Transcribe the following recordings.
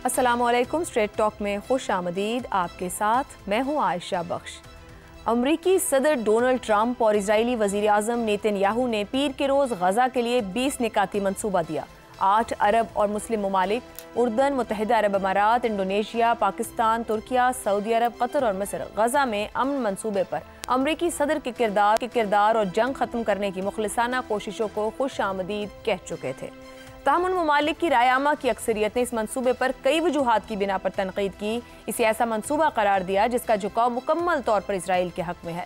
अस्सलामुअलैकुम। Straight talk में खुश आमदीद। आपके साथ मैं हूँ आयशा बख्श। अमरीकी सदर डोनाल्ड ट्रंप और इजरायली वजीर आजम नेतन्याहू ने पीर के रोज़ गजा के लिए 20 निकाती मनसूबा दिया। 8 अरब और मुस्लिम ममालिक उर्दन, मुत्तहिदा अरब अमारात, इंडोनेशिया, पाकिस्तान, तुर्किया, सऊदी अरब, कतर और मिस्र गजा में अमन मनसूबे पर अमरीकी सदर के किरदार और जंग खत्म करने की मुखलिसाना कोशिशों को खुश आमदीद कह चुके थे। ताहम उन ममालिक की रायआमा की अक्सरियत ने इस मंसूबे पर कई वजूहात की बिना पर तनकीद की। इसे ऐसा मंसूबा करार दिया जिसका झुकाव मुकम्मल तौर पर इसराइल के हक में है।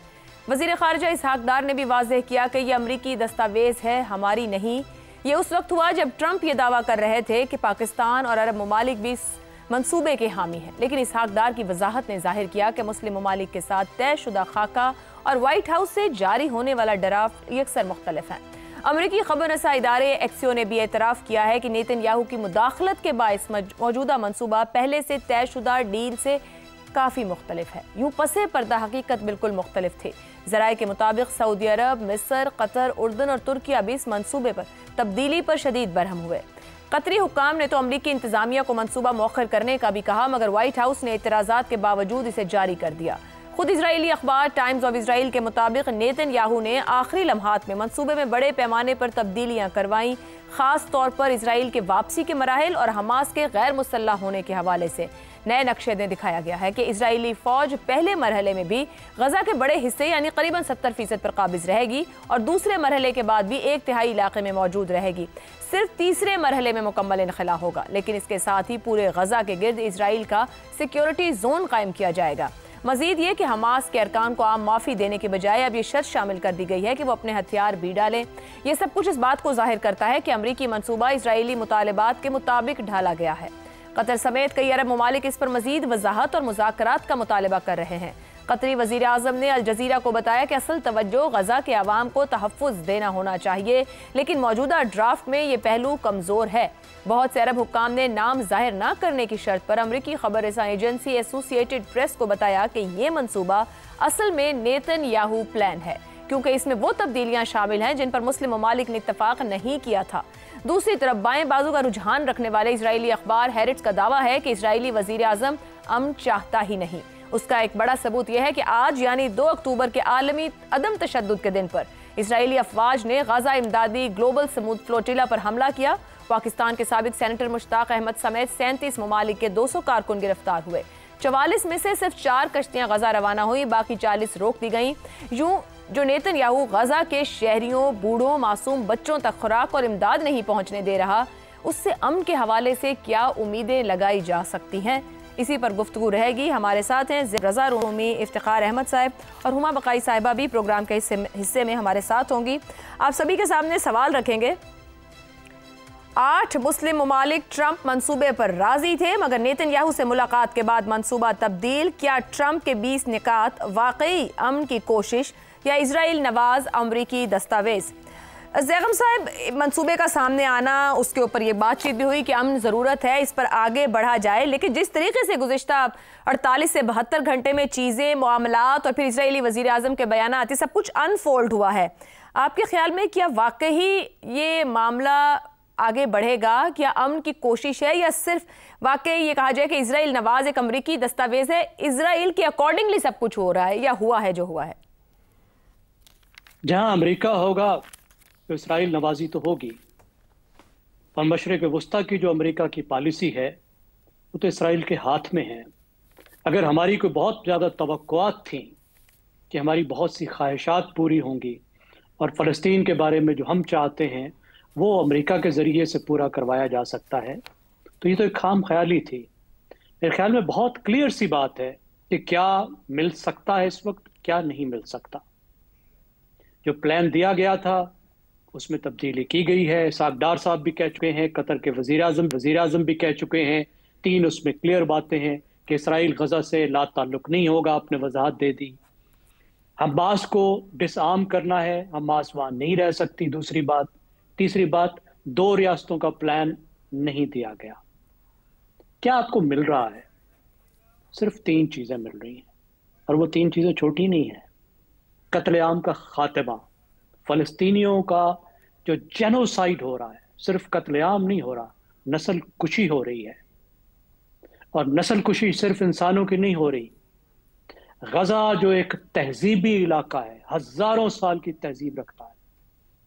वजीर खारजा इसहाक डार ने भी वाज़ेह किया कि यह अमरीकी दस्तावेज है, हमारी नहीं। ये उस वक्त हुआ जब ट्रंप ये दावा कर रहे थे कि पाकिस्तान और अरब ममालिक भी इस मंसूबे के हामी हैं, लेकिन इसहाक डार की वजाहत ने जाहिर किया कि मुस्लिम ममालिक के साथ तयशुदा खाका और व्हाइट हाउस से जारी होने वाला ड्राफ्ट यकसर मुख्तलिफ है। अमरीकी खबर रसा इदारे एक्सियो ने भी एतराफ़ किया है कि नेतन्याहू की मुदाखलत के बायस मौजूदा मनसूबा पहले से तयशुदा डील से काफ़ी मुख्तलिफ है। यूँ पसे पर्दा हकीकत बिल्कुल मुख्तलिफ थे। ज़राए के मुताबिक सऊदी अरब, मिस्र, कतर, उर्दन और तुर्किया भी इस मनसूबे पर तब्दीली पर शदीद बरहम हुए। कतरी हुक्काम ने तो अमरीकी इंतजामिया को मनसूबा मौखर करने का भी कहा, मगर व्हाइट हाउस ने एतराज़ात के बावजूद इसे जारी कर दिया। खुद इजरायली अखबार टाइम्स ऑफ इसराइल के मुताबिक नेतन्याहू ने आखिरी लम्हात में मंसूबे में बड़े पैमाने पर तब्दीलियां करवाईं, खास तौर पर इसराइल के वापसी के मराहिल और हमास के गैर मुसल्लह होने के हवाले से। नए नक्शे में दिखाया गया है कि इजरायली फौज पहले मरहले में भी गजा के बड़े हिस्से यानी करीबन 70% पर काबिज रहेगी और दूसरे मरहले के बाद भी 1/3 इलाके में मौजूद रहेगी। सिर्फ तीसरे मरहले में मुकम्मल इनखला होगा, लेकिन इसके साथ ही पूरे गजा के गिर्द इसराइल का सिक्योरिटी जोन कायम किया जाएगा। मजीद ये कि हमास के अरकान को आम माफ़ी देने के बजाय अब ये शर्त शामिल कर दी गई है कि वो अपने हथियार भी डालें। ये सब कुछ इस बात को जाहिर करता है कि अमरीकी मनसूबा इसराइली मुतालबात के मुताबिक ढाला गया है। कतर समेत कई अरब ममालिक इस पर मजीद वजाहत और मुज़ाकरात का मुतालबा कर रहे हैं। कतरी वज़ीर आज़म ने अल जज़ीरा को बताया कि असल तवज्जो गजा के अवाम को तहफ़्फ़ुज़ देना होना चाहिए, लेकिन मौजूदा ड्राफ्ट में ये पहलू कमज़ोर है। बहुत से अरब हुक्काम ने नाम जाहिर न करने की शर्त पर अमरीकी खबर रसा एजेंसी एसोसिएटेड प्रेस को बताया कि ये मंसूबा असल में नेतन्याहू प्लान है, क्योंकि इसमें वो तब्दीलियां शामिल हैं जिन पर मुस्लिम ममालिक ने इत्तफाक नहीं किया था। दूसरी तरफ बाएं बाजू का रुझान रखने वाले इजरायली अखबार हैरिट्स का दावा है कि इजरायली वजीर आजम अमन चाहता ही नहीं। उसका एक बड़ा सबूत यह है कि आज यानी 2 अक्टूबर के आलमी अदम तशद्दुद के दिन पर इसराइली अफवाज ने गाजा इमदादी ग्लोबल समूद फ्लोटिला पर हमला किया। पाकिस्तान के साबिक सेनेटर मुश्ताक अहमद समेत 37 ममालिक के 200 कारकुन गिरफ्तार हुए। 44 में से सिर्फ 4 कश्तियां गजा रवाना हुई, बाकी 40 रोक दी गईं। यूं जो नेतन्याहू गजा के शहरियों, बूढ़ों, मासूम बच्चों तक खुराक और इमदाद नहीं पहुंचने दे रहा, उससे अमन के हवाले से क्या उम्मीदें लगाई जा सकती हैं? इसी पर गुफ्तगू रहेगी। हमारे साथ हैं रज़ा रूमी, इफ्तिखार अहमद साहब और हुमा बकाई साहिबा भी प्रोग्राम के हिस्से में हमारे साथ होंगी। आप सभी के सामने सवाल रखेंगे। 8 मुस्लिम ममालिक ट्रंप मंसूबे पर राजी थे, मगर नेतन्याहू से मुलाकात के बाद मंसूबा तब्दील। क्या ट्रंप के 20 निकात वाकई अमन की कोशिश या इजराइल नवाज अमरीकी दस्तावेज? ज़ैगम साहब, मंसूबे का सामने आना, उसके ऊपर ये बातचीत भी हुई कि अमन ज़रूरत है, इस पर आगे बढ़ा जाए, लेकिन जिस तरीके से गुज़िश्ता 48 से 72 घंटे में चीज़ें, मामलात और फिर इजरायली वज़ीर आज़म के बयानात, ये सब कुछ अनफोल्ड हुआ है, आपके ख्याल में क्या वाकई ये मामला आगे बढ़ेगा? क्या अमन की कोशिश है या सिर्फ वाकई ये कहा जाए कि इजराइल नवाज एक अमरीकी दस्तावेज है, इजराइल के अकॉर्डिंगली सब कुछ हो रहा है या हुआ है जो हुआ है? जहां अमेरिका होगा तो इसराइल नवाजी तो होगी, और मशरिक़ वस्ता की जो अमेरिका की पॉलिसी है वो तो इसराइल के हाथ में है। अगर हमारी कोई बहुत ज़्यादा तवक्कुआत थी कि हमारी बहुत सी ख्वाहिशात पूरी होंगी और फ़लस्तीन के बारे में जो हम चाहते हैं वो अमेरिका के ज़रिए से पूरा करवाया जा सकता है, तो ये तो एक खाम ख्याली थी। मेरे ख्याल में बहुत क्लियर सी बात है कि क्या मिल सकता है इस वक्त, क्या नहीं मिल सकता। जो प्लान दिया गया था उसमें तब्दीली की गई है। इसहाक डार साहब भी कह चुके हैं, कतर के वज़ीर आज़म भी कह चुके हैं। 3 उसमें क्लियर बातें हैं कि इसराइल गजा से ला ताल्लुक नहीं होगा, आपने वजाहत दे दी। हमास को डिसआर्म करना है, हमास वहाँ नहीं रह सकती, दूसरी बात। तीसरी बात, 2 रियासतों का प्लान नहीं दिया गया। क्या आपको मिल रहा है? सिर्फ 3 चीज़ें मिल रही हैं, और वो 3 चीज़ें छोटी नहीं हैं। कत्लेआम का खात्मा, फ़लस्तीनियों का जो जेनोसाइड हो रहा है, सिर्फ कत्लेआम नहीं हो रहा, नस्ल कुशी हो रही है। और नस्ल कुशी सिर्फ इंसानों की नहीं हो रही। गजा जो एक तहजीबी इलाका है, हजारों साल की तहजीब रखता है,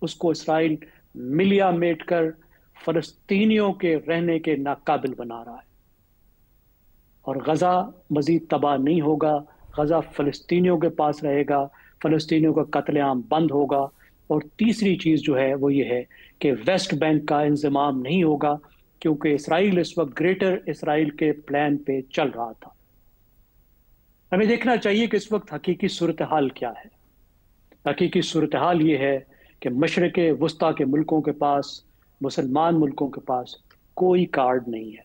उसको इसराइल मिलिया मेट कर फलस्तीनियों के रहने के नाकाबिल बना रहा है। और गजा मजीद तबाह नहीं होगा, गजा फलस्तीनियों के पास रहेगा, फलस्तीनियों का कत्लेआम बंद होगा। और तीसरी चीज जो है वो ये है कि वेस्ट बैंक का इंजमाम नहीं होगा, क्योंकि इसराइल इस वक्त ग्रेटर इसराइल के प्लान पे चल रहा था। हमें देखना चाहिए कि इस वक्त हकीकी सूरत हाल क्या है। हकीकी सूरत हाल ये है कि मशरक़ वस्ता के मुल्कों के पास, मुसलमान मुल्कों के पास कोई कार्ड नहीं है,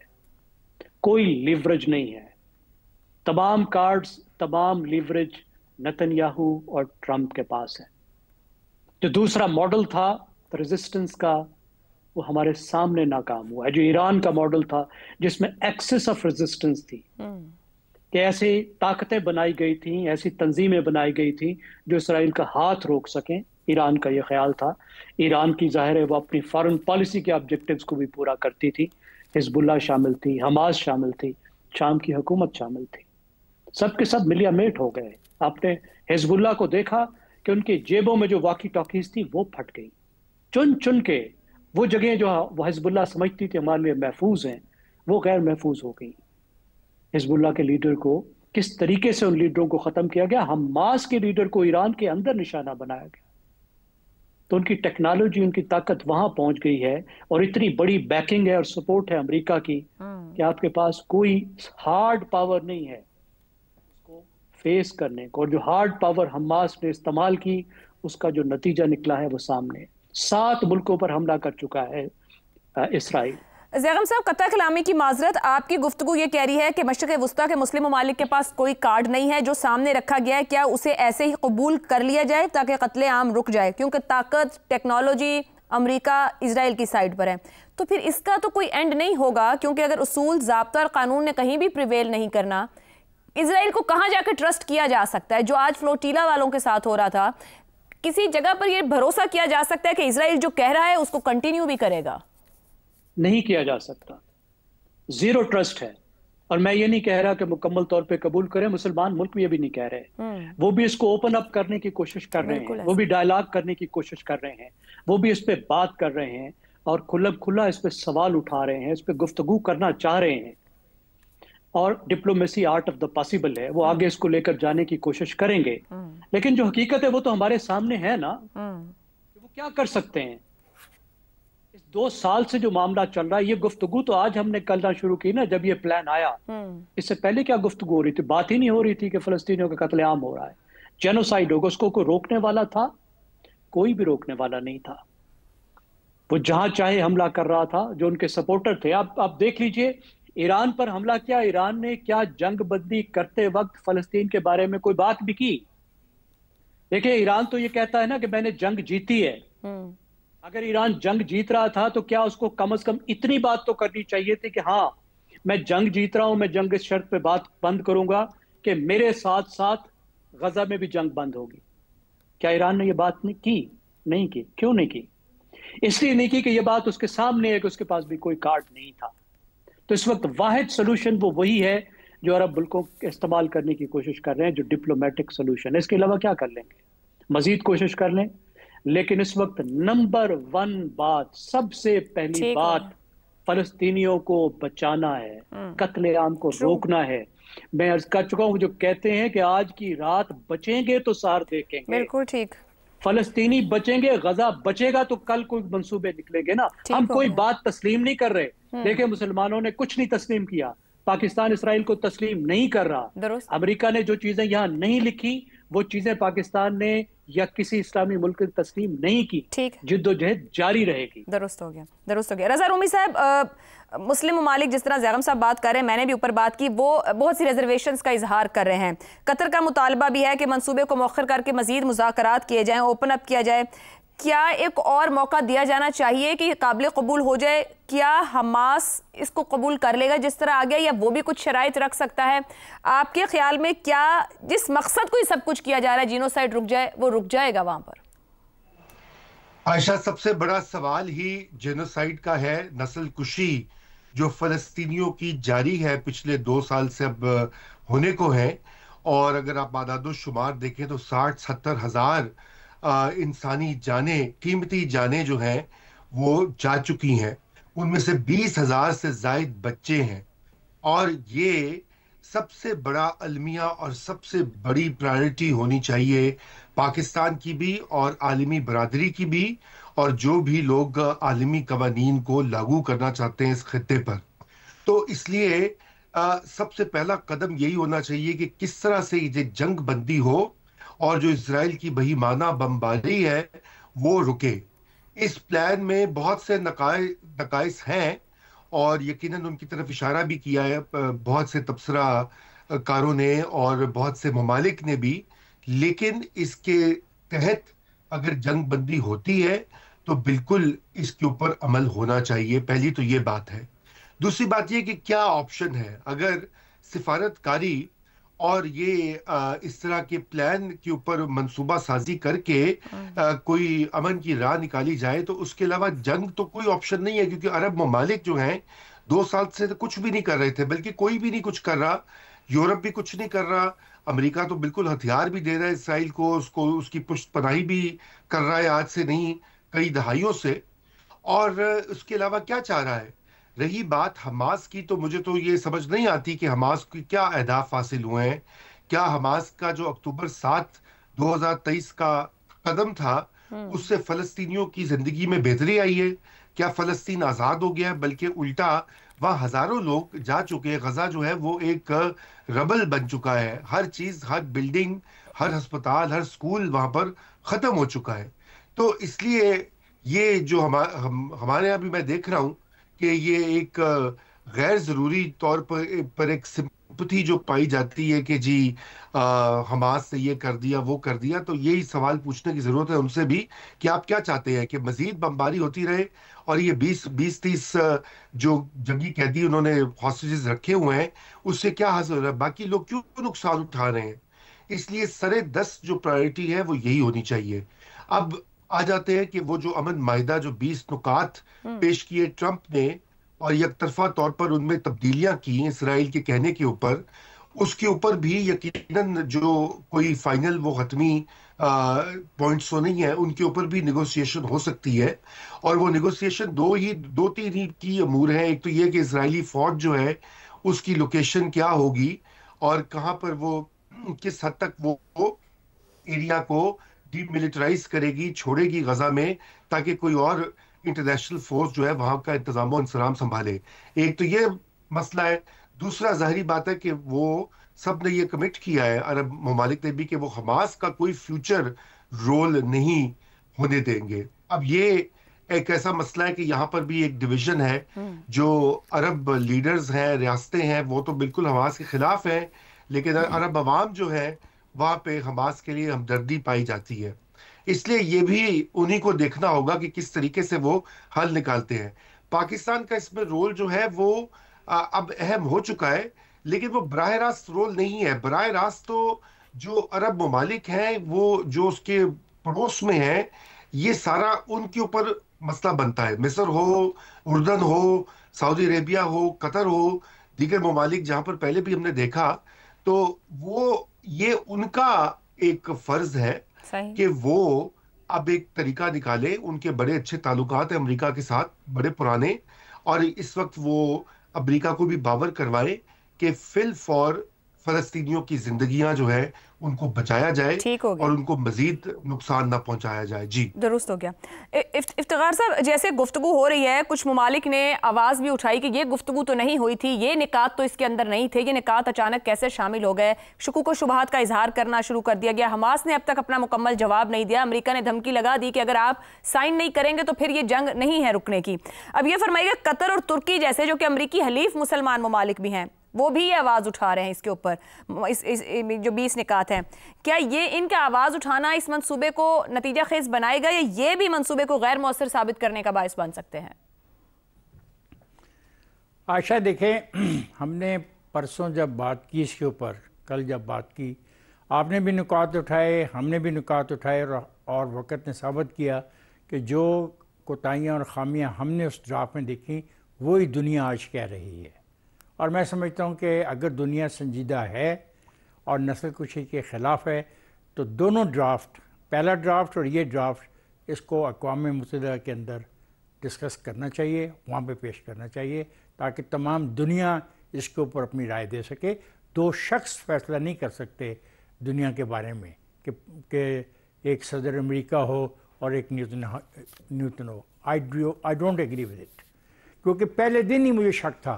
कोई लीवरेज नहीं है। तमाम कार्ड्स, तमाम लीवरेज नेतन्याहू और ट्रंप के पास है। जो दूसरा मॉडल था रेजिस्टेंस का, वो हमारे सामने नाकाम हुआ है। जो ईरान का मॉडल था जिसमें एक्सेस ऑफ रेजिस्टेंस थी, कि ऐसी ताकतें बनाई गई थी, ऐसी तंजीमें बनाई गई थी जो इसराइल का हाथ रोक सकें, ईरान का ये ख्याल था। ईरान की जाहिर है वो अपनी फॉरेन पॉलिसी के ऑब्जेक्टिव्स को भी पूरा करती थी। हिजबुल्लाह शामिल थी, हमास शामिल थी, शाम की हुकूमत शामिल थी, सब के सब मिलिया मेट हो गए। आपने हिजबुल्लाह को देखा कि उनकी जेबों में जो वॉकी टॉकीज थी वो फट गई, चुन चुन के वो जगह जो वो हिजबुल्लाह समझती थी हमारे लिए महफूज हैं, वो गैर महफूज हो गई। हिजबुल्लाह के लीडर को किस तरीके से उन लीडरों को खत्म किया गया, हमास के लीडर को ईरान के अंदर निशाना बनाया गया। तो उनकी टेक्नोलॉजी, उनकी ताकत वहां पहुंच गई है और इतनी बड़ी बैकिंग है और सपोर्ट है अमेरिका की कि आपके पास कोई हार्ड पावर नहीं है उसको फेस करने को। और जो हार्ड पावर हमास ने इस्तेमाल की, उसका जो नतीजा निकला है वो सामने 7 मुल्कों पर हमला कर चुका है इसराइल। ज़ैगम साहब, कत्ता कलामी की माजरत, आपकी गुफ्तगू ये कह रही है कि मशरिक़ वस्ता के मुस्लिम ममालिक के पास कोई कार्ड नहीं है। जो सामने रखा गया है, क्या उसे ऐसे ही कबूल कर लिया जाए ताकि कत्ले आम रुक जाए? क्योंकि ताकत, टेक्नोलॉजी अमेरिका, इजराइल की साइड पर है। तो फिर इसका तो कोई एंड नहीं होगा, क्योंकि अगर उसूल, ज़ाब्ता और कानून ने कहीं भी प्रिवेल नहीं करना, इसराइल को कहाँ जाकर ट्रस्ट किया जा सकता है? जो आज फ्लोटीला वालों के साथ हो रहा था, किसी जगह पर यह भरोसा किया जा सकता है कि इसराइल जो कह रहा है उसको कंटिन्यू भी करेगा? नहीं किया जा सकता। जीरो ट्रस्ट है। और मैं ये नहीं कह रहा कि मुकम्मल तौर पे कबूल करें, मुसलमान मुल्क भी ये भी नहीं कह रहे। वो भी इसको ओपन अप करने की कोशिश कर रहे हैं, वो भी डायलॉग करने की कोशिश कर रहे हैं, वो भी इस पे बात कर रहे हैं और खुला इस पे सवाल उठा रहे हैं, इस पे गुफ्तगू करना चाह रहे हैं। और diplomacy art of the possible है, वो आगे इसको लेकर जाने की कोशिश करेंगे। लेकिन जो हकीकत है वो तो हमारे सामने है ना, वो क्या कर सकते हैं। इस 2 साल से जो मामला चल रहा है, ये गुफ्तगू तो आज हमने करना शुरू की ना, जब ये प्लान आया। इससे पहले क्या गुफ्तगू हो रही थी? बात ही नहीं हो रही थी कि फलस्तीनियों का कत्लेआम हो रहा है, जेनोसाइड होगा। उसको कोई रोकने वाला था? कोई भी रोकने वाला नहीं था। वो जहां चाहे हमला कर रहा था, जो उनके सपोर्टर थे। आप देख लीजिए, ईरान पर हमला किया। ईरान ने क्या जंगबंदी करते वक्त फलस्तीन के बारे में कोई बात भी की? देखिए, ईरान तो ये कहता है ना कि मैंने जंग जीती है। अगर ईरान जंग जीत रहा था तो क्या उसको कम से कम इतनी बात तो करनी चाहिए थी कि हाँ, मैं जंग जीत रहा हूं, मैं जंग इस शर्त पे बात बंद करूंगा कि मेरे साथ साथ गजा में भी जंग बंद होगी। क्या ईरान ने ये बात नहीं की? नहीं की। क्यों नहीं की? इसलिए नहीं की कि ये बात उसके सामने है कि उसके पास भी कोई कार्ड नहीं था। तो इस वक्त वाहिद सोल्यूशन वो वही है जो अरब मुल्कों इस्तेमाल करने की कोशिश कर रहे हैं, जो डिप्लोमेटिक सोल्यूशन है। इसके अलावा क्या कर लेंगे? मजीद कोशिश कर लें, लेकिन इस वक्त नंबर 1 बात, सबसे पहली बात, फलस्तीनियों को बचाना है, कत्लेआम को रोकना है। मैं अर्ज कर चुका हूं, जो कहते हैं कि आज की रात बचेंगे तो सार देखेंगे। बिल्कुल ठीक। फलस्तीनी बचेंगे, गजा बचेगा तो कल कोई मंसूबे निकलेंगे ना। हम कोई बात तस्लीम नहीं कर रहे। देखिए, मुसलमानों ने कुछ नहीं तस्लीम किया। पाकिस्तान इसराइल को तस्लीम नहीं कर रहा। अमेरिका ने जो चीजें यहाँ नहीं लिखी, वो चीजें पाकिस्तान ने या किसी इस्लामी मुल्क ने तस्लीम नहीं की। जिद्दोजहद जारी रहेगी। दुरुस्त हो गया, दुरुस्त हो गया। रज़ा रूमी साहब, मुस्लिम ममालिक जिस तरह ज़ैगम साहब बात कर रहे हैं, मैंने भी ऊपर बात की, वो बहुत सी रिजर्वेशंस का इजहार कर रहे हैं। कतर का मुतालबा भी है कि मंसूबे को मौखर करके मजीद मुज़ाकरात किए जाएँ, ओपन अप किया जाए। क्या एक और मौका दिया जाना चाहिए कि काबिल कबूल हो जाए? क्या हमास इसको कबूल कर लेगा जिस तरह आ गया, या वो भी कुछ शराइत रख सकता है? आपके ख्याल में क्या जिस मकसद को ये सब कुछ किया जा रहा है, जीनोसाइड रुक जाए, वो रुक जाएगा वहां पर? आयशा, सबसे बड़ा सवाल ही जेनोसाइड का है, नस्ल कुशी। जो फ़लस्तीनियों की जारी है पिछले 2 साल से अब होने को है। और अगर आप आदादो शुमार देखें तो 60-70 हज़ार इंसानी जाने, कीमती जाने जो हैं वो जा चुकी हैं। उनमें से 20,000 से जायद बच्चे हैं। और ये सबसे बड़ा अलमिया और सबसे बड़ी प्रायोरिटी होनी चाहिए पाकिस्तान की भी और आलमी बरादरी की भी, और जो भी लोग आलमी कवानीन को लागू करना चाहते हैं इस खित्ते पर। तो इसलिए सबसे पहला कदम यही होना चाहिए कि किस तरह से ये जंग बंदी हो और जो इजराइल की बहीमाना बमबारी है वो रुके। इस प्लान में बहुत से नकाइस हैं और यकीनन उनकी तरफ इशारा भी किया है बहुत से तबसरा कारों ने और बहुत से ममालिक ने भी। लेकिन इसके तहत अगर जंग बंदी होती है तो बिल्कुल इसके ऊपर अमल होना चाहिए। पहली तो ये बात है। दूसरी बात ये कि क्या ऑप्शन है अगर सिफारतकारी और ये इस तरह के प्लान के ऊपर मंसूबा साजी करके कोई अमन की राह निकाली जाए, तो उसके अलावा जंग तो कोई ऑप्शन नहीं है। क्योंकि अरब ममालिक जो हैं 2 साल से तो कुछ भी नहीं कर रहे थे, बल्कि कोई भी नहीं कुछ कर रहा। यूरोप भी कुछ नहीं कर रहा। अमेरिका तो बिल्कुल हथियार भी दे रहा है इसराइल को, उसको उसकी पुष्टपनाही भी कर रहा है आज से नहीं कई दहाइयों से। और उसके अलावा क्या चाह रहा है? रही बात हमास की, तो मुझे तो ये समझ नहीं आती कि हमास की क्या अहदाफ हासिल हुए हैं। क्या हमास का जो अक्टूबर 7 2023 का कदम था उससे फलस्तीनियों की जिंदगी में बेहतरी आई है? क्या फलस्तीन आजाद हो गया है? बल्कि उल्टा वहां हजारों लोग जा चुके हैं। गजा जो है वो एक रबल बन चुका है। हर चीज, हर बिल्डिंग, हर अस्पताल, हर स्कूल वहां पर खत्म हो चुका है। तो इसलिए ये जो हमारे यहाँ भी मैं देख रहा हूँ कि ये एक गैर जरूरी तौर पर एक सिंपथी जो पाई जाती है कि जी हमास ने ये कर दिया वो कर दिया। तो यही सवाल पूछने की जरूरत है उनसे भी कि आप क्या चाहते हैं कि मजीद बमबारी होती रहे और ये 20-30 जो जंगी कैदी उन्होंने हॉस्टेजेस रखे हुए हैं उससे क्या हासिल हो रहा है? बाकी लोग क्यों नुकसान उठा रहे हैं? इसलिए सरे 10 जो प्रायोरिटी है वो यही होनी चाहिए। अब आ जाते हैं कि वो जो अमन माहिदा जो 20 नुकात पेश किए ट्रंप ने और यकतरफा तौर पर उनमें तब्दीलियां की इसराइल के कहने के ऊपर, उसके ऊपर भी यकीनन जो कोई फाइनल वो हतमी पॉइंट्स तो नहीं है, उनके ऊपर भी निगोशिएशन हो सकती है। और वो निगोशिएशन दो तीन ही की अमूर है। एक तो ये कि इजरायली फौज जो है उसकी लोकेशन क्या होगी और कहाँ पर वो किस हद तक वो एरिया को डीमिलिटराइज करेगी, छोड़ेगी गजा में, ताकि कोई और इंटरनेशनल फोर्स जो है वहां का इंतजाम और इंसराम संभाले। एक तो ये मसला है। दूसरा जाहिर बात है कि वो सब ने ये कमिट किया है, अरब ममालिक ने भी, कि वो हमास का कोई फ्यूचर रोल नहीं होने देंगे। अब ये एक ऐसा मसला है कि यहाँ पर भी एक डिवीजन है। जो अरब लीडर्स हैं, रियासतें हैं, वो तो बिल्कुल हमास के खिलाफ हैं, लेकिन अरब अवाम जो है वहां पे हमास के लिए हमदर्दी पाई जाती है। इसलिए ये भी उन्हीं को देखना होगा कि किस तरीके से वो हल निकालते हैं। पाकिस्तान का इसमें रोल जो है वो अब अहम हो चुका है, लेकिन वो बराह रास्त रोल नहीं है। बराह रास्त तो जो अरब ममालिक हैं वो जो उसके पड़ोस में है, ये सारा उनके ऊपर मसला बनता है। मिस्र हो, उर्दन हो, सऊदी अरेबिया हो, कतर हो, दीगर ममालिक जहां पर पहले भी हमने देखा, तो वो ये उनका एक फर्ज है कि वो अब एक तरीका निकाले। उनके बड़े अच्छे ताल्लुकात हैं अमेरिका के साथ, बड़े पुराने, और इस वक्त वो अमेरिका को भी बावर करवाए कि फिल फॉर फलस्तीनियों की जिंदगियां जो है उनको बचाया जाए और उनको मजीद नुकसान ना पहुंचाया जाए। जी दुरुस्त हो गया। इफ्तिखार साहब, जैसे गुफ्तगू हो रही है, कुछ ममालिक ने आवाज़ भी उठाई कि ये गुफ्तगू तो नहीं हुई थी, ये निकात तो इसके अंदर नहीं थे, ये निकात अचानक कैसे शामिल हो गए। शुकूक व शुबहात का इजहार करना शुरू कर दिया गया। हमास ने अब तक अपना मुकम्मल जवाब नहीं दिया। अमेरिका ने धमकी लगा दी कि अगर आप साइन नहीं करेंगे तो फिर ये जंग नहीं है रुकने की। अब ये फरमाइएगा, कतर और तुर्की जैसे जो कि अमरीकी हलीफ मुसलमान ममालिक भी हैं, वो भी ये आवाज़ उठा रहे हैं इसके ऊपर, इस जो 20 निकात हैं, क्या ये इनका आवाज़ उठाना इस मंसूबे को नतीजा खेज बनाएगा या ये भी मंसूबे को गैर मौसर साबित करने का बायस बन सकते हैं? आशा देखें, हमने परसों जब बात की इसके ऊपर, कल जब बात की, आपने भी नुकात उठाए, हमने भी नुकात उठाए, और वक़्त ने साबित किया कि जो कोताहियाँ और ख़ामियाँ हमने उस ड्राफ्ट में देखी वही दुनिया आज कह रही है। और मैं समझता हूँ कि अगर दुनिया संजीदा है और नस्ल कुशी के ख़िलाफ़ है तो दोनों ड्राफ्ट, पहला ड्राफ्ट और ये ड्राफ्ट, इसको अक़वाम मुत्तहिदा के अंदर डिस्कस करना चाहिए, वहाँ पे पेश करना चाहिए, ताकि तमाम दुनिया इसके ऊपर अपनी राय दे सके। दो शख्स फैसला नहीं कर सकते दुनिया के बारे में कि एक सदर अमेरिका हो और एक न्यूटन हो। I don't agree with it, क्योंकि पहले दिन ही मुझे शक था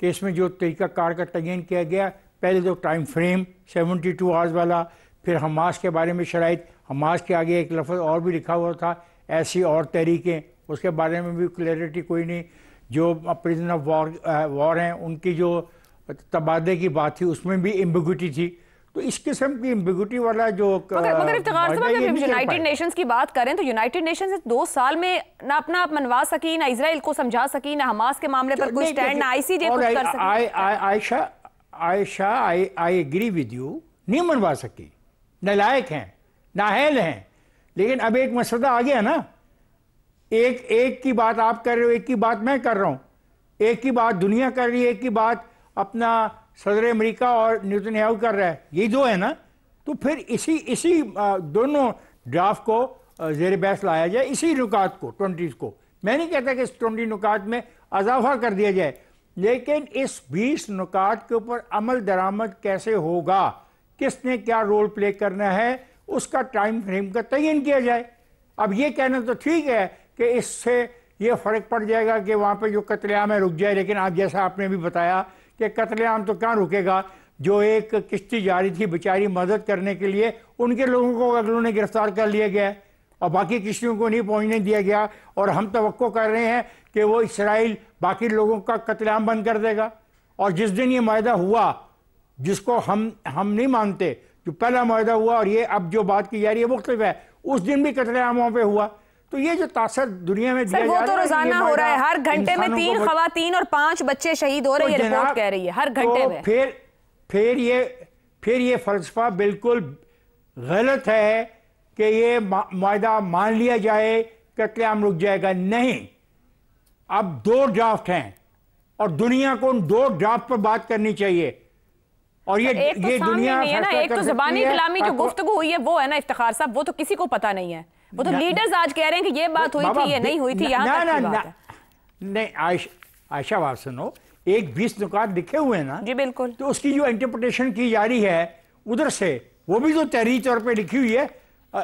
कि इसमें जो तरीक़ाकार का तयन किया गया, पहले तो टाइम फ्रेम 72 आवर्स वाला, फिर हमास के बारे में शराइत, हमास के आगे एक लफ्ज़ और भी लिखा हुआ था, ऐसी और तहरीकें, उसके बारे में भी क्लैरिटी कोई नहीं। जो प्रिजन ऑफ वॉर हैं उनकी जो तबादले की बात थी उसमें भी एम्बिग्यूटी थी। तो इस किस्म की एम्बिग्यूटी वाला जो मगर इफ्तिखार साहब, जब यूनाइटेड नेशंस की बात करें तो यूनाइटेड नेशंस 2 साल में ना अपना आप मनवा सकी, ना इजराइल को समझा सकी, ना हमास के मामले पर कोई स्टैंड, ना आईसीजे कुछ कर सकी। Ayesha I agree with you, नहीं मनवा सकी, नालायक हैं, नाअहल हैं। लेकिन अब एक मसला आ गया ना, एक की बात आप कर रहे हो, एक की बात मैं कर रहा हूँ, एक की बात दुनिया कर रही है, एक की बात अपना सदर अमेरिका और नेतन्याहू कर रहा है, यही दो है ना। तो फिर इसी दोनों ड्राफ्ट को ज़ेर बहस लाया जाए, इसी नुकात को 20 को। मैं नहीं कहता कि इस 20 नुकात में इजाफा कर दिया जाए, लेकिन इस 20 नुकात के ऊपर अमल दरामद कैसे होगा, किसने क्या रोल प्ले करना है, उसका टाइम फ्रेम का तयन किया जाए। अब ये कहना तो ठीक है कि इससे ये फ़र्क पड़ जाएगा कि वहाँ पे जो कत्लेआम है रुक जाए, लेकिन आप जैसा आपने भी बताया कि कत्लेआम तो कहाँ रुकेगा। जो एक किश्ती जा रही थी बेचारी मदद करने के लिए, उनके लोगों को अगलों ने गिरफ्तार कर लिया गया और बाकी किश्तियों को नहीं पहुँचने दिया गया, और हम तवक्को कर रहे हैं कि वो इसराइल बाकी लोगों का कत्लेआम बंद कर देगा। और जिस दिन ये मायदा हुआ, जिसको हम नहीं मानते, जो पहला मायदा हुआ और ये अब जो बात की जा रही है मुख्तलिफ है, उस दिन भी कत्लेआम वहाँ पे हुआ। तो ये जो तासर दुनिया में दिया जा रहा है, वो तो रोजाना हो रहा है, हर घंटे में 3 खवातीन और 5 बच्चे शहीद हो रहे हैं, ये रिपोर्ट कह रही है, हर घंटे में। फिर ये फलसफा बिल्कुल गलत है कि ये मायदा मान लिया जाए कत्लेआम रुक जाएगा। नहीं, अब 2 ड्राफ्ट हैं और दुनिया को उन 2 ड्राफ्ट पर बात करनी चाहिए। और ये दुनिया नहीं है ना, एक तो ज़बानी कलामी जो गुफ्तगू हुई है वो है ना इफ्तिखार साहब, वो तो किसी को पता नहीं है। वो तो लीडर्स आज कह रहे हैं कि ये बात हुई थी, ये नहीं हुई थी, यहाँ तक की बात है। नहीं आयशा, बात सुनो, एक 20 नुकात लिखे हुए हैं ना जी बिल्कुल, तो उसकी जो इंटरप्रिटेशन की जा रही है उधर से, वो भी तो तहरीरी तौर पे लिखी हुई है,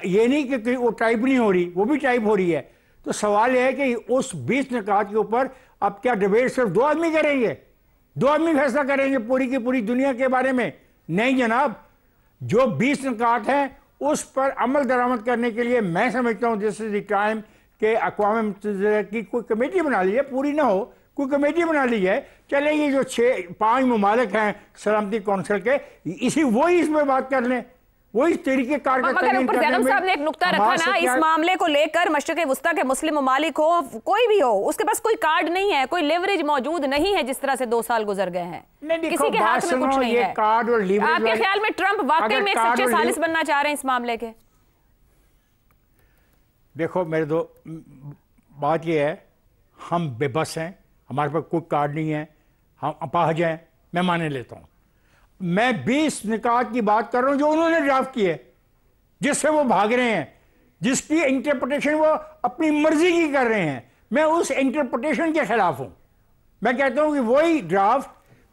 ये नहीं कि वो टाइप नहीं हो रही, वो भी टाइप हो रही है। तो सवाल यह है कि उस 20 नुकात के ऊपर अब क्या डिबेट सिर्फ 2 आदमी करेंगे, 2 आदमी फैसला करेंगे पूरी की पूरी दुनिया के बारे में? नहीं जनाब, जो 20 नुकात हैं उस पर अमल दरामद करने के लिए मैं समझता हूँ दिस इज द टाइम कि अक़वाम मुत्तहिदा की कोई कमेटी बना ली जाए, पूरी ना हो, कोई कमेटी बना ली जाए। चले ये जो 5 ममालिक हैं सलामती कौंसिल के, वही इसमें बात कर लें, वही तरीके कार का साहब ने एक नुक्ता रखा ना इस मामले को लेकर, मशरिक़ वुस्ता के मुस्लिम ममालिक हो, कोई भी हो, उसके पास कोई कार्ड नहीं है, कोई लेवरेज मौजूद नहीं है, जिस तरह से 2 साल गुजर गए हैं, किसी के हाथ में कुछ नहीं है। कार्ड और लेवरेज, आपके ख्याल में ट्रंप वाकई में एक सच्चे सालिस बनना चाह रहे हैं इस मामले के? देखो मेरे दो बात यह है, हम बेबस हैं, हमारे पास कोई कार्ड नहीं है, हम अपाहज हैं, मैं माने लेता हूँ। मैं 20 निकात की बात कर रहा हूं जो उन्होंने ड्राफ्ट की है, जिससे वो भाग रहे हैं, जिसकी इंटरप्रिटेशन वो अपनी मर्जी की कर रहे हैं। मैं उस इंटरप्रिटेशन के खिलाफ हूं। मैं कहता हूं कि वही ड्राफ्ट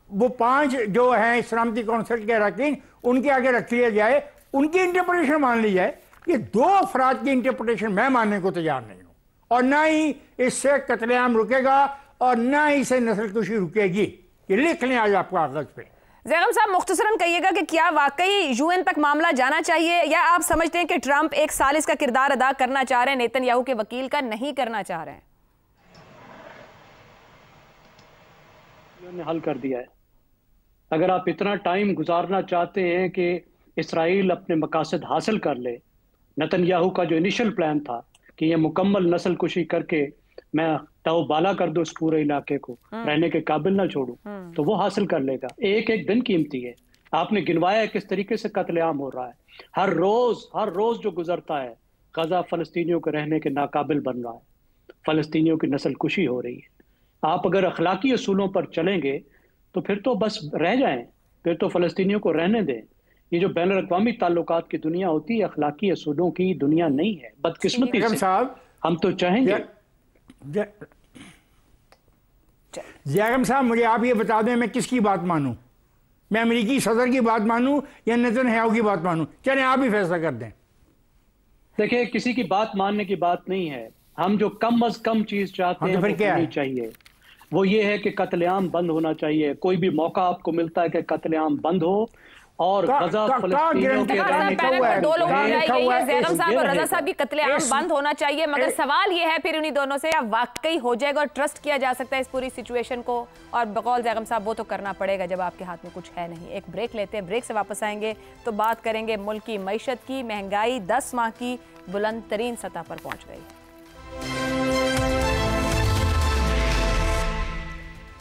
वो 5 जो हैं सलामती कौंसिल के अरकान, उनके आगे रख लिया जाए, उनकी इंटरप्रिटेशन मान ली जाए। ये 2 अफराद की इंटरप्रिटेशन मैं मानने को तैयार नहीं हूं, और ना ही इससे कत्लेआम रुकेगा और ना ही इससे नस्लकुशी रुकेगी। ये लिख लें आज आपका कागज पे। ज़ैगम साहब मुख्तसरन कहिएगा कि क्या वाकई यूएन तक मामला जाना चाहिए, या आप समझते हैं कि ट्रंप एक सालिस का किरदार अदा करना चाह रहे हैं, नेतन्याहू के वकील का नहीं करना चाह रहे हैं? ने हल कर दिया है। अगर आप इतना टाइम गुजारना चाहते हैं कि इसराइल अपने मकासद हासिल कर ले, नेतन्याहू का जो इनिशियल प्लान था कि यह मुकम्मल नस्ल कुशी करके मैं तौबाला कर दूं इस पूरे इलाके को, रहने के काबिल ना छोड़ूं, तो वो हासिल कर लेगा। एक एक दिन कीमती है। आपने गिनवाया है किस तरीके से कत्लेआम हो रहा है। हर रोज जो गुजरता है, गजा फलस्तीनियों के रहने के नाकाबिल बन रहा है, फलस्तीनियों की नस्ल कुशी हो रही है। आप अगर अखलाकी असूलों पर चलेंगे तो फिर तो बस रह जाएं, फिर तो फ़लस्तीनियों को रहने दें। ये जो बैनुल अक़वामी ताल्लुकात की दुनिया होती है, अखलाकी असूलों की दुनिया नहीं है, बदकिस्मती से। साहब, हम तो चाहेंगे। ज़िया साहब, मुझे आप ये बता दें मैं किसकी बात मानूं? मैं अमेरिकी सदर की बात मानूं या नेतन्याहू की बात मानूं? चलें आप ही फैसला कर दें। देखिए, किसी की बात मानने की बात नहीं है। हम जो कम अज कम चीज चाहते हैं तो फिर वो क्या होनी है? चाहिए। वो ये है कि कत्लेआम बंद होना चाहिए। कोई भी मौका आपको मिलता है कि कत्लेआम बंद हो और गजा फलस्तीनियों के रहने का दो लोग ज़ैगम साहब और रजा साहब की कत्लेआम बंद होना चाहिए, मगर सवाल ये है फिर उन्हीं दोनों से वाकई हो जाएगा और ट्रस्ट किया जा सकता है इस पूरी सिचुएशन को? और बकौल ज़ैगम साहब वो तो करना पड़ेगा जब आपके हाथ में कुछ है नहीं। एक ब्रेक लेते हैं, ब्रेक से वापस आएंगे तो बात करेंगे मुल्क की मईशत की। महंगाई 10 माह की बुलंद तरीन सतह पर पहुंच गई है।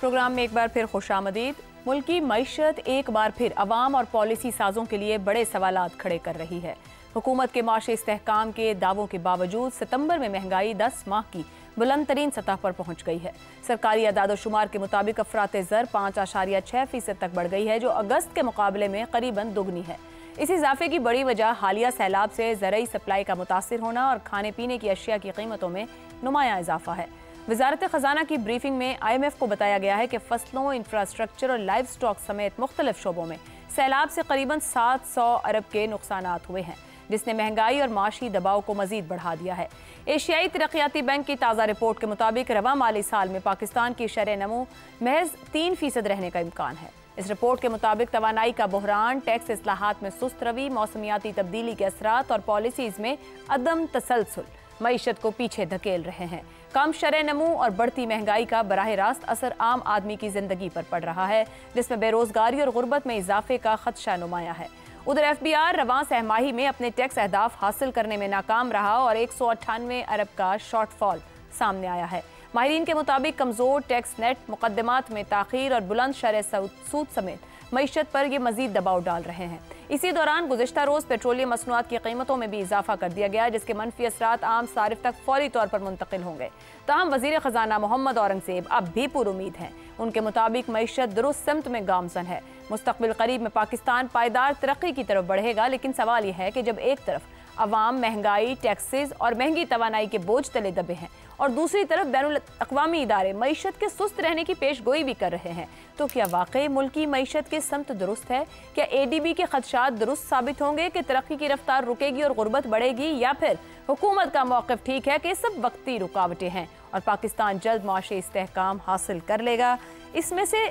प्रोग्राम में एक बार फिर खुशामदीद। मुल्क की मईशत एक बार फिर अवाम और पॉलिसी साजों के लिए बड़े सवालात खड़े कर रही है। हुकूमत के माशी इस्तेहकाम के दावों के बावजूद सितंबर में महंगाई 10 माह की बुलंद तरीन सतह पर पहुंच गई है। सरकारी अदाद-ओ-शुमार के मुताबिक अफरात ज़र 5.6% तक बढ़ गई है, जो अगस्त के मुकाबले में करीबन दुगनी है। इस इजाफे की बड़ी वजह हालिया सैलाब से ज़रई सप्लाई का मुतासिर होना और खाने पीने की अशिया की कीमतों में नुमाया इजाफा है। वजारत खजाना की ब्रीफिंग में IMF को बताया गया है कि फसलों, इंफ्रास्ट्रक्चर और लाइव स्टॉक समेत मुख्तलिफ शोबों में सैलाब से करीबन 700 अरब के नुकसानात हुए हैं, जिसने महंगाई और माशी दबाव को मजीद बढ़ा दिया है। एशियाई तरक्याती बैंक की ताज़ा रिपोर्ट के मुताबिक रवा माली साल में पाकिस्तान की शरह नमू महज 3% रहने का इम्कान है। इस रिपोर्ट के मुताबिक तवानाई का बहरान, टैक्स इस्लाहात में सुस्त रवी, मौसमियाती तब्दीली के असरात और पॉलिसीज में अदम तसलसल मईशत को पीछे धकेल रहे हैं। कम शरह नमू और बढ़ती महंगाई का बराह रास्त असर आम आदमी की जिंदगी पर पड़ रहा है, जिसमें बेरोजगारी और गुर्बत में इजाफे का खदशा नुमाया है। उधर FBR रवां सहमाही में अपने टैक्स अहदाफ हासिल करने में नाकाम रहा और 198 अरब का शॉर्टफॉल सामने आया है। माहिरीन के मुताबिक कमजोर टैक्स नेट, मुकदमात में ताखीर और बुलंद शरह सूद समेत मईशत पर यह मजीद दबाव डाल रहे हैं। इसी दौरान गुज़िश्ता रोज़ पेट्रोलियम मसनूआत की कीमतों में भी इजाफा कर दिया गया, जिसके मनफी असरात आम सारिफ तक फौरी तौर पर मुंतकिल होंगे। ताहम वज़ीर ख़जाना मोहम्मद औरंगज़ेब अब भी पुरुमीद हैं। उनके मुताबिक मईशत दुरुस्त सिमत में गामजन है। मुस्तक़बिल करीब में पाकिस्तान पायदार तरक्की की तरफ बढ़ेगा, लेकिन सवाल यह है कि जब एक तरफ अवाम महंगाई, टैक्सेस और महंगी तवानाई के बोझ तले दबे हैं और दूसरी तरफ बैनुल अक़वामी इदारे मईशत के सुस्त रहने की पेशगोई भी कर रहे हैं, तो क्या वाकई मुल्क की मईशत की समत दुरुस्त है? क्या ADB के खदशात दुरुस्त साबित होंगे कि तरक्की की रफ्तार रुकेगी और गुर्बत बढ़ेगी, या फिर हुकूमत का मौक़िफ़ ठीक है कि सब वक्ती रुकावटें हैं और पाकिस्तान जल्द माशी इस्तेहकाम हासिल कर लेगा? इसमें से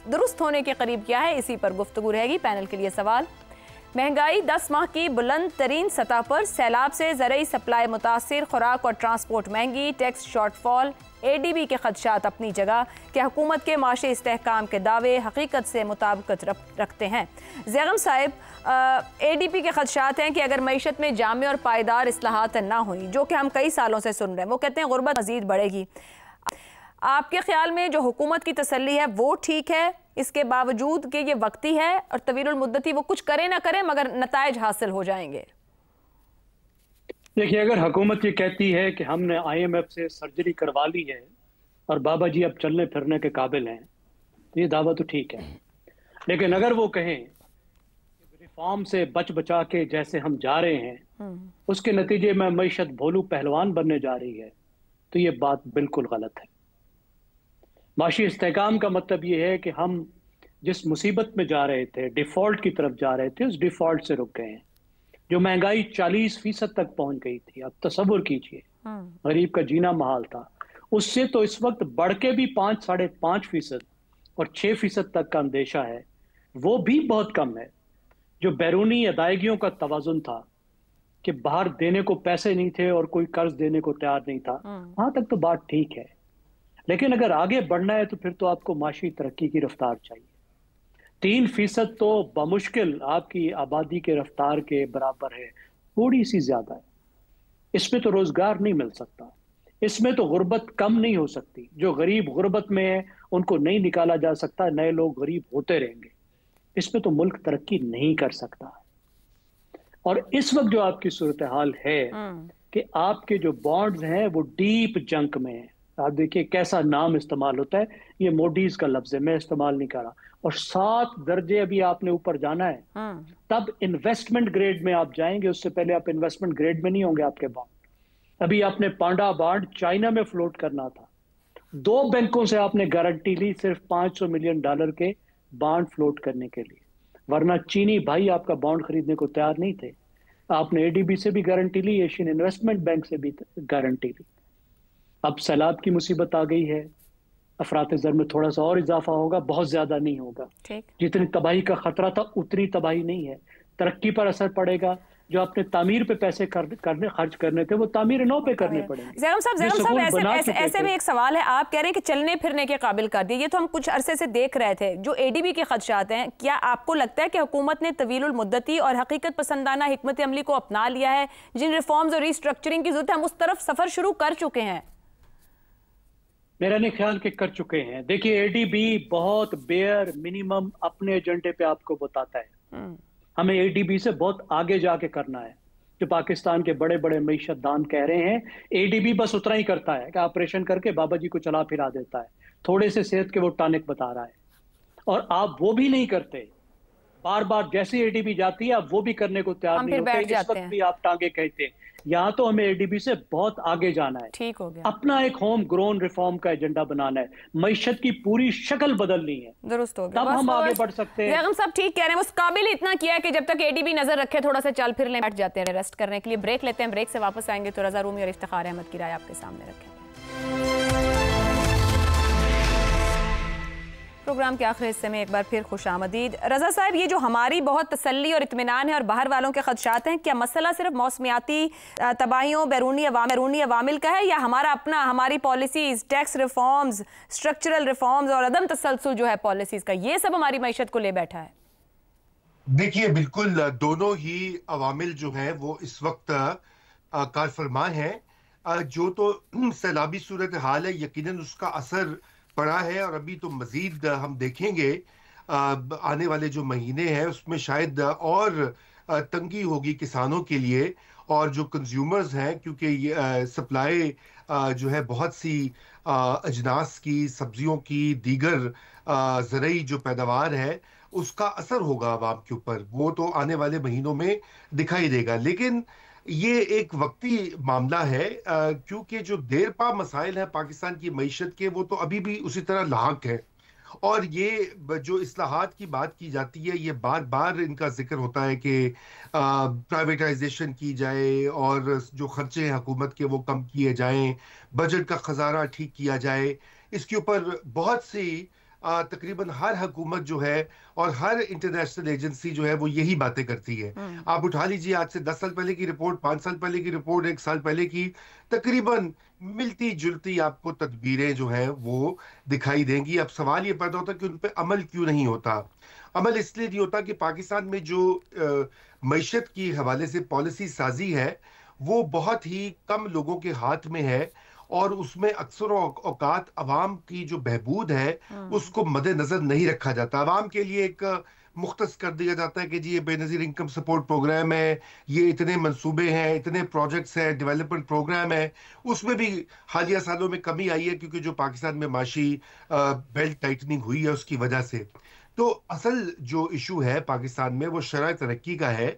दुरुस्त होने के करीब क्या है, इसी पर गुफ्तगू रहेगी। पैनल के लिए सवाल। महंगाई 10 माह की बुलंद तरीन सतह पर, सैलाब से ज़रई सप्लाई मुतासिर, खुराक और ट्रांसपोर्ट महंगी, टैक्स शॉर्टफॉल, ADB के खदशात अपनी जगह। क्या हुकूमत के माशी इस्तेहकाम के दावे हकीकत से मुताबिकत रखते हैं? ज़ैगम साहिब, ADB के खदशात हैं कि अगर मईशत में जामे और पायदार इस्लाहात ना हुई, जो कि हम कई सालों से सुन रहे हैं, वो कहते हैं गुर्बत मजीद बढ़ेगी। आपके ख्याल में जो हुकूमत की तसल्ली है वो ठीक है, इसके बावजूद कि ये वक्ती है और तवीलुल मुद्दती, वो कुछ करे ना करे मगर नताइज हासिल हो जाएंगे? देखिए, अगर हुकूमत ये कहती है कि हमने IMF से सर्जरी करवा ली है और बाबा जी अब चलने फिरने के काबिल हैं, तो ये दावा तो ठीक है। लेकिन अगर वो कहें रिफॉर्म से बच बचा के जैसे हम जा रहे हैं, उसके नतीजे में मईशत भोलू पहलवान बनने जा रही है, तो ये बात बिल्कुल गलत है। माशी इस्तेहकाम का मतलब ये है कि हम जिस मुसीबत में जा रहे थे, डिफ़ॉल्ट की तरफ जा रहे थे, उस डिफ़ॉल्ट से रुक गए हैं। जो महंगाई 40% तक पहुंच गई थी, अब तसव्वुर कीजिए, गरीब का जीना महाल था। उससे तो इस वक्त बढ़ के भी 5-5.5% और 6% तक का अंदेशा है, वो भी बहुत कम है। जो बैरूनी अदायगियों का तवाजुन था कि बाहर देने को पैसे नहीं थे और कोई कर्ज देने को तैयार नहीं था, वहां तक तो बात ठीक है। लेकिन अगर आगे बढ़ना है तो फिर तो आपको माशी तरक्की की रफ्तार चाहिए। 3% तो बमुश्किल आपकी आबादी के रफ्तार के बराबर है, थोड़ी सी ज्यादा है। इसमें तो रोजगार नहीं मिल सकता, इसमें तो गुर्बत कम नहीं हो सकती। जो गरीब गुर्बत में है उनको नहीं निकाला जा सकता, नए लोग गरीब होते रहेंगे। इसमें तो मुल्क तरक्की नहीं कर सकता। और इस वक्त जो आपकी सूरत हाल है कि आपके जो बॉन्ड्स हैं वो डीप जंक में है, आप देखिए कैसा नाम इस्तेमाल होता है, ये मोडीज का लफ्ज है, मैं इस्तेमाल नहीं कर रहा। और 7 दर्जे अभी आपने ऊपर जाना है, तब इन्वेस्टमेंट ग्रेड में आप जाएंगे, उससे पहले आप इन्वेस्टमेंट ग्रेड में नहीं होंगे आपके बॉन्ड। अभी आपने पांडा बॉन्ड चाइना में फ्लोट करना था, 2 बैंकों से आपने गारंटी ली सिर्फ $500 मिलियन के बॉन्ड फ्लोट करने के लिए, वरना चीनी भाई आपका बॉन्ड खरीदने को तैयार नहीं थे। आपने एडीबी से भी गारंटी ली, एशियन इन्वेस्टमेंट बैंक से भी गारंटी ली। अब सैलाब की मुसीबत आ गई है, अफरात ज़र में थोड़ा सा और इजाफा होगा, बहुत ज्यादा नहीं होगा। जितनी तबाही का खतरा था उतनी तबाही नहीं है। तरक्की पर असर पड़ेगा, जो आपने तामीर पे पैसे खर्च करने थे वो तामीर नौ पे करने पड़ेंगे। ज़ैगम साहब ऐसे भी एक सवाल है, आप कह रहे हैं कि चलने फिरने के काबिल कर दिए, ये तो हम कुछ अरसे से देख रहे थे। जो एडीबी के खदशात हैं, क्या आपको लगता है कि हुकूमत ने तवीलुल मुद्दती और हकीकत पसंदाना हिकमत अमली को अपना लिया है? जिन रिफॉर्म्स और रिस्ट्रक्चरिंग की जरूरत है, हम उस तरफ सफर शुरू कर चुके हैं? मेरा नहीं ख्याल कि कर चुके हैं। देखिए एडीबी बहुत बेयर मिनिमम अपने एजेंडे पे आपको बताता है। हमें एडीबी से बहुत आगे जाके करना है। जो पाकिस्तान के बड़े बड़े मईशत दान कह रहे हैं, एडीबी बस उतना ही करता है कि ऑपरेशन करके बाबा जी को चला फिरा देता है, थोड़े से सेहत के वो टॉनिक बता रहा है, और आप वो भी नहीं करते। बार बार जैसे एडीबी जाती है आप वो भी करने को तैयार नहीं होते। इस वक्त भी आप टांगे कहते हैं। यहाँ तो हमें एडीबी से बहुत आगे जाना है। ठीक हो गया। अपना एक होम ग्रोन रिफॉर्म का एजेंडा बनाना है, मईशत की पूरी शक्ल बदलनी है, दुरुस्त हो गया, तब हम आगे बढ़ सकते हैं। हम सब ठीक कह रहे हैं, उस काबिल इतना किया है कि जब तक एडीबी नजर रखे थोड़ा सा चल फिर ले बैठ जाते हैं रेस्ट करने के लिए। ब्रेक लेते हैं, ब्रेक से वापस आएंगे तो रजा रूमी और इफ्तिखार अहमद की राय आपके सामने रखेंगे। प्रोग्राम के आखिरी हिस्से में एक बार फिर खुशामदीद। रजा साहब, ये जो हमारी बहुत तसल्ली और इत्मीनान है और बाहर वालों के खदशात हैं, क्या मसला सिर्फ मौसमियाती तबाहियों बैरूनी अवामिल का है, या हमारा अपना, हमारी policies, tax reforms, structural reforms और अदम तसलसल जो है पॉलिसीज का, ये सब हमारी मईशत को ले बैठा है? देखिए बिल्कुल दोनों ही अवामिल जो हैं वो इस वक्त कारफरमा हैं। जो तो सैलाबी सूरत हाल है, यकीनन उसका असर पड़ा है, और अभी तो मजीद हम देखेंगे आने वाले जो महीने हैं उसमें शायद और तंगी होगी किसानों के लिए और जो कंज्यूमर्स हैं, क्योंकि ये सप्लाई जो है बहुत सी अजनास की, सब्जियों की, दीगर ज़रूरी जो पैदावार है उसका असर होगा आवाम के ऊपर। वो तो आने वाले महीनों में दिखाई देगा, लेकिन ये एक वक्ती मामला है, क्योंकि जो देरपा मसाइल हैं पाकिस्तान की मईशत के वो तो अभी भी उसी तरह लाक है। और ये जो इस्लाहात की बात की जाती है, ये बार बार इनका जिक्र होता है कि प्राइवेटाइजेशन की जाए और जो खर्चे हैं हुकूमत के वो कम किए जाएं, बजट का खजाना ठीक किया जाए। इसके ऊपर बहुत सी तकरीबन हर हुकूमत जो है और हर इंटरनेशनल एजेंसी जो है वो यही बातें करती है। आप उठा लीजिए आज से 10 साल पहले की रिपोर्ट, 5 साल पहले की रिपोर्ट, 1 साल पहले की, तकरीबन मिलती जुलती आपको तदबीरें जो हैं वो दिखाई देंगी। अब सवाल ये पैदा होता है कि उन पर अमल क्यों नहीं होता। अमल इसलिए नहीं होता कि पाकिस्तान में जो मईशत की हवाले से पॉलिसी साजी है वो बहुत ही कम लोगों के हाथ में है, और उसमें अक्सर औकात अवाम की जो बहबूद है उसको मद्देनजर नहीं रखा जाता। अवाम के लिए एक मुख्तस कर दिया जाता है कि जी ये बेनज़ीर इनकम सपोर्ट प्रोग्राम है, ये इतने मंसूबे हैं, इतने प्रोजेक्ट्स हैं, डेवलपमेंट प्रोग्राम है। उसमें भी हालिया सालों में कमी आई है क्योंकि जो पाकिस्तान में माशी बेल्ट टाइटनिंग हुई है उसकी वजह से। तो असल जो इशू है पाकिस्तान में वो शरह तरक्की का है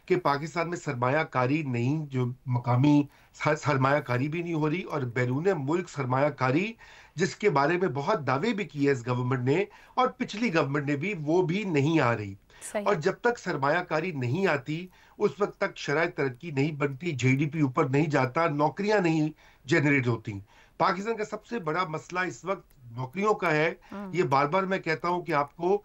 कि पाकिस्तान में सरमायाकारी नहीं, जो मकामी सरमायाकारी भी नहीं हो रही, और बैरून मुल्क सरमायाकारी जिसके बारे में बहुत दावे भी किए इस गवर्नमेंट ने और पिछली गवर्नमेंट ने भी, वो भी नहीं आ रही। और जब तक सरमायाकारी नहीं आती उस वक्त तक शरह तरक्की नहीं बनती, जीडीपी ऊपर नहीं जाता, नौकरियां नहीं जनरेट होती। पाकिस्तान का सबसे बड़ा मसला इस वक्त नौकरियों का है। ये बार बार मैं कहता हूं कि आपको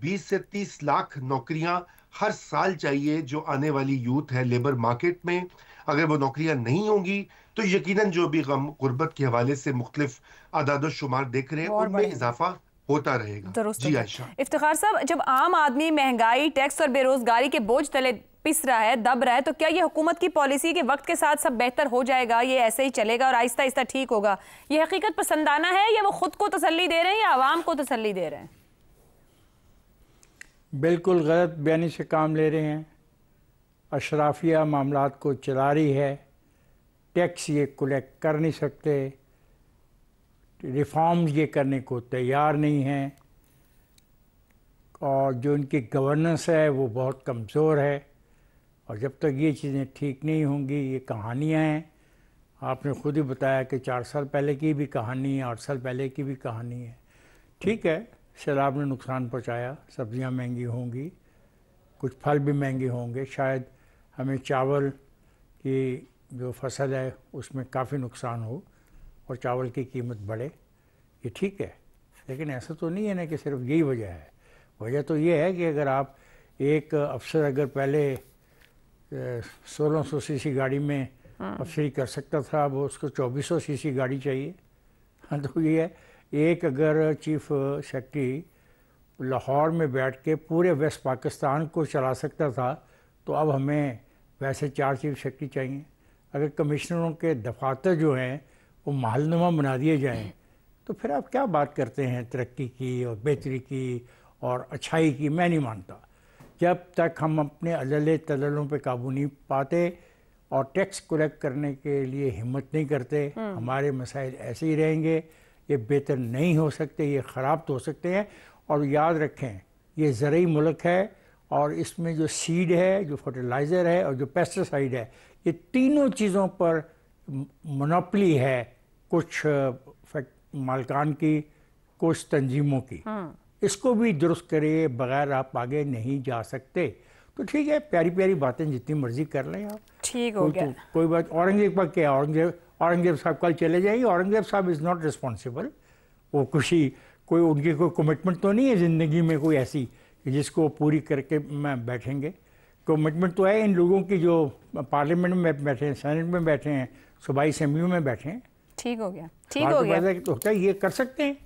20 से 30 लाख नौकरियां हर साल चाहिए जो आने वाली यूथ है लेबर मार्केट में। अगर वो नौकरियां नहीं होंगी तो यकीनन जो भी गम गुर्बत के हवाले से मुख्तलिफ आदाद शुमार देख रहे हैं उनमें इजाफा होता रहेगा। जी आयशा। इफ्तिखार साहब, जब आम आदमी महंगाई, टैक्स और बेरोजगारी के बोझ तले पिस रहा है, दब रहा है, तो क्या ये हुकूमत की पॉलिसी के वक्त के साथ सब बेहतर हो जाएगा, ये ऐसे ही चलेगा और आहिस्ता आहिस्ता ठीक होगा? ये हकीकत पसंदाना है या वो खुद को तसल्ली दे रहे हैं या आवाम को तसल्ली दे रहे हैं? बिल्कुल गलत बयानी से काम ले रहे हैं। अशराफिया मामलात को चला रही है, टैक्स ये कलेक्ट कर नहीं सकते, रिफॉर्म्स ये करने को तैयार नहीं हैं, और जो इनकी गवर्नेंस है वो बहुत कमज़ोर है। और जब तक ये चीज़ें ठीक नहीं होंगी, ये कहानियाँ हैं, आपने खुद ही बताया कि 4 साल पहले की भी कहानी है, 8 साल पहले की भी कहानी है। ठीक है, सैलाब ने नुकसान पहुँचाया, सब्ज़ियाँ महंगी होंगी, कुछ फल भी महंगे होंगे, शायद हमें चावल की जो फसल है उसमें काफ़ी नुकसान हो और चावल की कीमत बढ़े, ये ठीक है। लेकिन ऐसा तो नहीं है ना कि सिर्फ यही वजह है। वजह तो ये है कि अगर आप एक अफसर अगर पहले 1600 सीसी गाड़ी में अफसरी कर सकता था, अब उसको 2400 सीसी गाड़ी चाहिए। हाँ, तो ये है, एक अगर चीफ सेक्रेटरी लाहौर में बैठ के पूरे वेस्ट पाकिस्तान को चला सकता था, तो अब हमें वैसे 4 चीफ सेक्रेटरी चाहिए। अगर कमिश्नरों के दफातर जो हैं वो महलनुमा बना दिए जाएं, तो फिर आप क्या बात करते हैं तरक्की की और बेहतरी की और अच्छाई की? मैं नहीं मानता। जब तक हम अपने अदले तदलों पे काबू नहीं पाते और टैक्स कलेक्ट करने के लिए हिम्मत नहीं करते, हमारे मसाइल ऐसे ही रहेंगे। ये बेहतर नहीं हो सकते, ये ख़राब तो हो सकते हैं। और याद रखें, ये ज़रूरी मुल्क है और इसमें जो सीड है, जो फर्टिलाइज़र है और जो पेस्टिसाइड है, ये तीनों चीज़ों पर मोनोपोली है कुछ मालकान की, कुछ तंजीमों की। इसको भी दुरुस्त करे बगैर आप आगे नहीं जा सकते। तो ठीक है, प्यारी प्यारी बातें जितनी मर्जी कर लें आप, ठीक हो गया, कोई बात। औरंगजेब का क्या, औरंगजेब साहब कल चले जाएंगे। औरंगजेब साहब इज़ नॉट रिस्पॉन्सिबल। वो कोई उनकी कोई कमिटमेंट तो नहीं है ज़िंदगी में कोई ऐसी जिसको पूरी करके मैं बैठेंगे। कमिटमेंट तो है इन लोगों की जो पार्लियामेंट में बैठे हैं, सेनेट में बैठे हैं, सूबाई असेंबली में बैठे हैं। ठीक हो गया, ठीक हो गया। तो होता है, ये कर सकते हैं।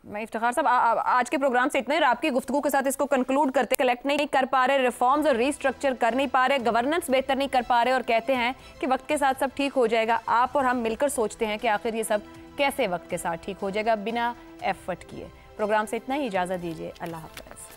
मैं इफ्तिखार साहब आज के प्रोग्राम से इतना ही। आपकी गुफ्तगू के साथ इसको कंक्लूड करते, कलेक्ट नहीं कर पा रहे, रिफॉर्म्स और रीस्ट्रक्चर कर नहीं पा रहे, गवर्नेंस बेहतर नहीं कर पा रहे, और कहते हैं कि वक्त के साथ सब ठीक हो जाएगा। आप और हम मिलकर सोचते हैं कि आखिर ये सब कैसे वक्त के साथ ठीक हो जाएगा बिना एफर्ट किए। प्रोग्राम से इतना ही, इजाज़त दीजिए, अल्लाह हाफ़िज़।